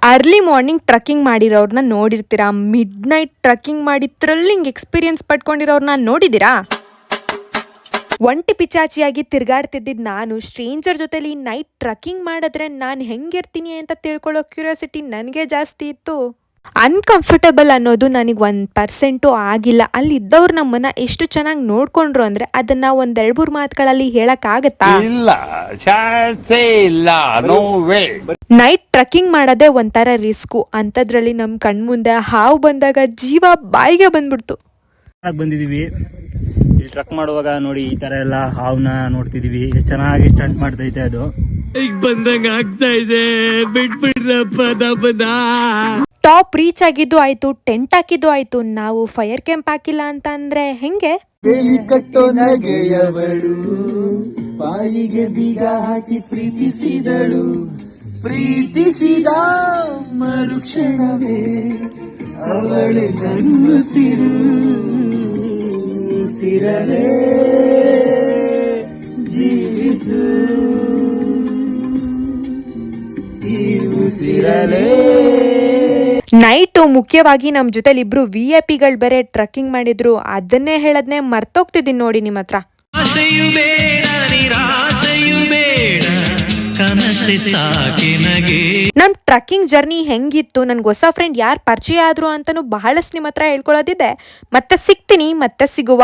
Early morning trekking ಮಾಡಿರೋರ್ನ ನೋಡಿರ್ತೀರಾ, midnight trekking ಮಾಡಿ ಥ್ರಿಲ್ಲಿಂಗ್ ಎಕ್ಸ್ಪೀರಿಯನ್ಸ್ ಪಡ್ಕೊಂಡಿರೋರ್ನ ನೋಡಿದ್ದೀರಾ? ಒಂಟಿ ಪಿಚಾಚಿಯಾಗಿ ತಿರ್ಗಾಡ್ತಿದ್ದಿದ್ದು ನಾನು ಸ್ಟ್ರೇಂಜರ್ ಜೊತೆಲಿ ನೈಟ್ ಟ್ರಕ್ಕಿಂಗ್ ಮಾಡಿದ್ರೆ ನಾನು ಹೆಂಗಿರ್ತೀನಿ ಅಂತ ತಿಳ್ಕೊಳ್ಳೋ ಕ್ಯೂರಿಯಾಸಿಟಿ ನನಗೆ ಜಾಸ್ತಿ ಇತ್ತು. ಅನ್ಕಂಫರ್ಟಬಲ್ ಅನ್ನೋದು ನನಗೆ 1% ಆಗಿಲ್ಲ. ಅಲ್ಲಿದ್ದವ್ರು ನಮ್ಮನ್ನ ಎಷ್ಟು ಚೆನ್ನಾಗಿ ನೋಡ್ಕೊಂಡ್ರು ಅಂದ್ರೆ ಅದನ್ನ ಒಂದೆರಡು ಮೂರು ಮಾತುಗಳಲ್ಲಿ ಹೇಳಕ್ಕಾಗತ್ತಾ? ಇಲ್ಲ, ಚಾನ್ಸೇ ಇಲ್ಲ, ನೋ ವೇ. ನೈಟ್ ಟ್ರಕ್ಕಿಂಗ್ ಮಾಡೋದೇ ಒಂಥರ ರಿಸ್ಕು. ಅಂಥದ್ರಲ್ಲಿ ನಮ್ಮ ಕಣ್ಮುಂದೆ ಹಾವು ಬಂದಾಗ ಜೀವ ಬಾಯಿಗೆ ಬಂದ್ಬಿಡ್ತು. ಬಂದಿದೀವಿ ಇಲ್ಲಿ ಟ್ರಕ್ ಮಾಡುವಾಗ ನೋಡಿ ಈ ತರ ಎಲ್ಲ ಹಾವನ್ನ ನೋಡ್ತಿದೀವಿ. ಎಷ್ಟು ಚೆನ್ನಾಗಿ ಸ್ಟಂಟ್ ಮಾಡ್ತೈತೆ ಅದು. ಈಗ ಬಂದಂಗ ಆಗ್ತಾ ಇದೆ, ಬಿಟ್ಬಿಡ್ರಪ್ಪ ನಮ್ಮನ್ನ. ಟಾಪ್ ರೀಚ್ ಆಗಿದ್ದು ಆಯ್ತು, ಟೆಂಟ್ ಹಾಕಿದ್ದು ಆಯ್ತು, ನಾವು ಫೈರ್ ಕ್ಯಾಂಪ್ ಹಾಕಿಲ್ಲ ಅಂತ ಅಂದ್ರೆ ಹೆಂಗೆ? ಕಟ್ಟೋ ನಗೆಯವಳು ಬಾಯಿಗೆ ಬೀಗ ಹಾಕಿ ಪ್ರೀತಿಸಿದಳು, ಪ್ರೀತಿಸಿದ ಮರುಕ್ಷಣವೇ ಅವಳೆ ನನ್ನುಸಿರು, ಸಿರಲೇ ಜೀವಿಸು ಈ ಉಸಿರಲೇ. ನೈಟು ಮುಖ್ಯವಾಗಿ ನಮ್ಮ ಜೊತೆಲಿ ಇಬ್ರು VIP ಗಳು ಬೇರೆ ಟ್ರಕ್ಕಿಂಗ್ ಮಾಡಿದ್ರು. ಅದನ್ನೇ ಹೇಳದ್ನೇ ಮರ್ತೋಗ್ತಿದ್ದೀನಿ ನೋಡಿ ನಿಮ್ಮ ಹತ್ರ. ನಮ್ ಟ್ರಕ್ಕಿಂಗ್ ಜರ್ನಿ ಹೆಂಗಿತ್ತು, ನನ್ಗೆ ಹೊಸ ಫ್ರೆಂಡ್ ಯಾರು ಪರಿಚಯ ಆದ್ರು ಅಂತಾನು ಬಹಳಷ್ಟು ನಿಮ್ಮ ಹತ್ರ ಹೇಳ್ಕೊಳ್ಳೋದಿದೆ. ಮತ್ತೆ ಸಿಗ್ತೀನಿ, ಮತ್ತೆ ಸಿಗುವ.